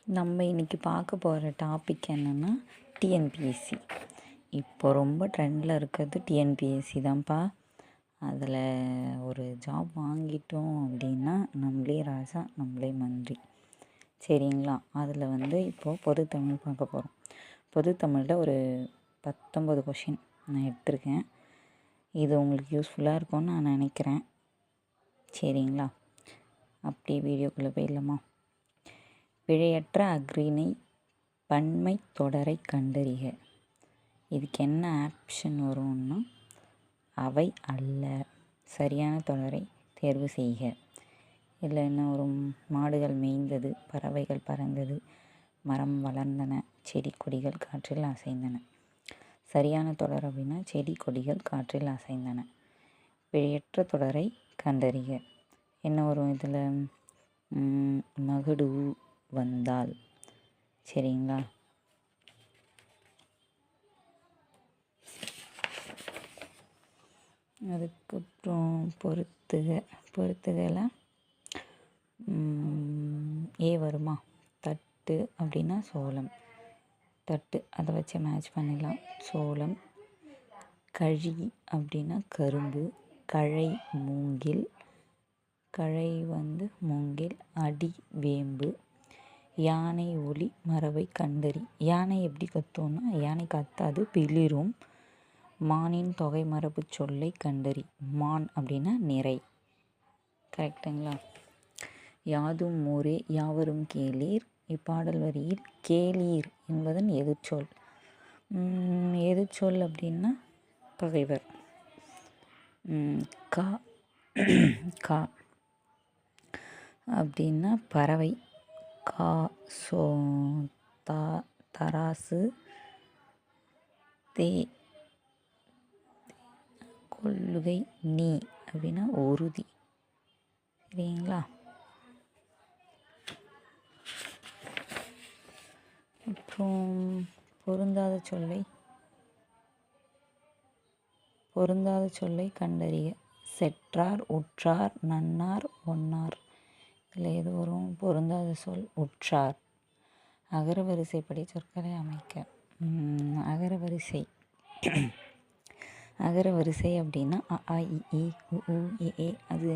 நம்ம இன்றைக்கி பார்க்க போகிற டாபிக் என்னென்னா டிஎன்பிஎஸ்சி. இப்போ ரொம்ப ட்ரெண்டில் இருக்கிறது டிஎன்பிஎஸ்சி தான்ப்பா. அதில் ஒரு ஜாப் வாங்கிட்டோம் அப்படின்னா நம்மளே ராஜா நம்மளே மந்திரி, சரிங்களா? அதில் இப்போது பொது தமிழ் பார்க்க போகிறோம். பொது தமிழில் ஒரு 19 கொஷின் நான் எடுத்திருக்கேன். இது உங்களுக்கு யூஸ்ஃபுல்லாக இருக்கும்னு நான் நினைக்கிறேன், சரிங்களா? அப்படியே வீடியோக்குள்ளே போயிடலாமா? பிழையற்ற அஃறிணை பன்மை தொடரை கண்டறிக. இதுக்கு என்ன ஆப்ஷன் வரும்னா அவை அல்ல. சரியான தொடரை தேர்வு செய்க. இதில் என்ன வரும்? மாடுகள் மேய்ந்தது, பறவைகள் பறந்தது, மரம் வளர்ந்தன, செடி கொடிகள் காற்றில் அசைந்தன. சரியான தொடர் அப்படின்னா செடி கொடிகள் காற்றில் அசைந்தன. பிழையற்ற தொடரை கண்டறிக. என்ன வரும் இதில்? மகுடு வந்தால், சரிங்களா? அதுக்கப்புறம் பொறுத்துகல ஏ வருமா? தட்டு அப்படின்னா சோளம், தட்டு அதை வச்சு மேட்ச் பண்ணிடலாம். சோளம். கழி அப்படின்னா கரும்பு, களை மூங்கில், களை மூங்கில், அடி வேம்பு. யானை ஒலி மரபை கண்டறி. யானை எப்படி கத்தும்னா யானை கத்தாது, பிளிரும். மானின் தொகை மரபு சொல்லை கண்டறி. மான் அப்படின்னா நிறை. கரெக்டுங்களா? யாதும் ஊரே யாவரும் கேளீர். இப்பாடல் வரியில் கேளீர் என்பதன் எதிர்ச்சொல். எதிர்ச்சொல் அப்படின்னா பகைவர். கா கா அப்படின்னா பறவை. கா சோ தராசு. தே கொள்ளுகை. நீ அப்படின்னா உறுதி, சரிங்களா? அப்புறம் பொருந்தாத சொல்லை கண்டறிய. செற்றார், உற்றார், நன்னார், ஒன்னார். இதில் எது வரும்? பொருந்தாத சொல் உற்றார். அகரவரிசைப்படி சொற்களை அமைக்க. அகரவரிசை அப்படின்னா அ ஆ இ ஈ உ ஊ ஏ ஏ. அது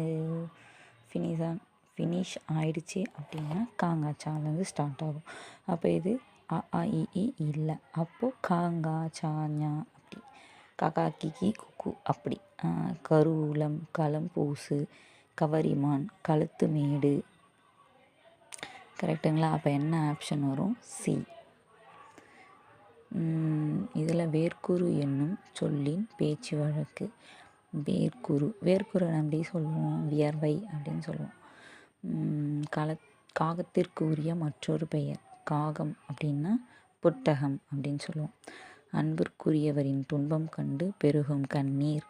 ஃபினிஷ் ஆயிடுச்சு அப்படின்னா காங்காச்சாலேருந்து ஸ்டார்ட் ஆகும். அப்போ இது அ ஆ இ ஈ இல்லை. அப்போது காங்கா சாஞா அப்படி. காக்கா கிக்கி குக்கு அப்படி. கருவூலம், களம் பூசு, கவரிமான், கழுத்து மேடு. கரெக்டுங்களா? அப்போ என்ன ஆப்ஷன் வரும்? சி. இதில் வேர்க்குரு என்னும் சொல்லின் பேச்சு வழக்கு. வேர்க்குரு அப்படி சொல்லுவோம், வியர்வை அப்படின்னு சொல்லுவோம். காகத்திற்கு உரிய மற்றொரு பெயர். காகம் அப்படின்னா புத்தகம் அப்படின்னு சொல்லுவோம். அன்பிற்குரியவரின் துன்பம் கண்டு பெருகும் கண்ணீர்.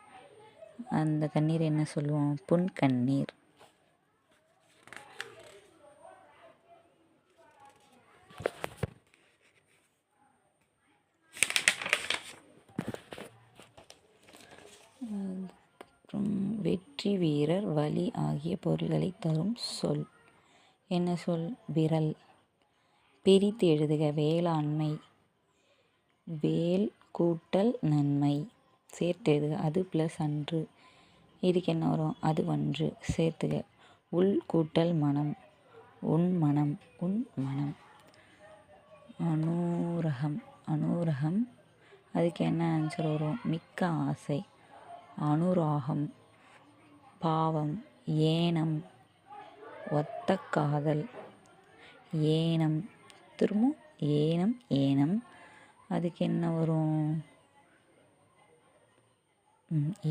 அந்த கண்ணீர் என்ன சொல்லுவோம்? புன் கண்ணீர். வெற்றி, வீரர், வலி ஆகிய பொருள்களை தரும் சொல். என்ன சொல்? விரல். பிரித்து எழுதுக. வேளாண்மை. வேல் கூட்டல் நன்மை. சேர்த்து எழுதுக. அது ப்ளஸ் அன்று. இதுக்கு என்ன வரும்? அது வன்று. சேர்த்துக. உள் கூட்டல் மனம். உன் மனம். உன் மனம். அனூரகம். அதுக்கு என்ன ஆன்சர் வரும்? மிக்க ஆசை. அனுராகம். பாவம். ஏனம். ஒத்த காதல். ஏனம். திரும்ப ஏனம். அதுக்கு என்ன வரும்?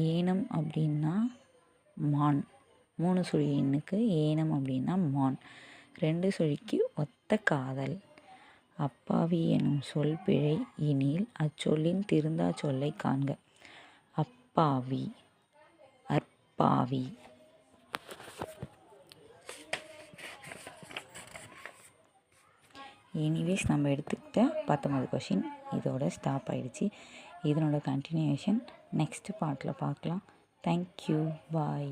ஏனம் அப்படின்னா மான். 3 சுழி எண்ணுக்கு ஏனம் அப்படின்னா மான். 2 சுழிக்கு ஒத்த காதல். அப்பாவி எனும் சொல் பிழை எனில் அச்சொல்லின் திருந்தா சொல்லை காண்க. அப்பாவி, அற்பாவி. எனிவேஸ் நம்ம எடுத்துக்கிட்ட 19 கொஷின் இதோட ஸ்டாப் ஆகிடுச்சு. இதனோட கண்டினியூஷன் நெக்ஸ்ட் பார்ட்டில் பார்க்கலாம். தேங்க்யூ. பாய்.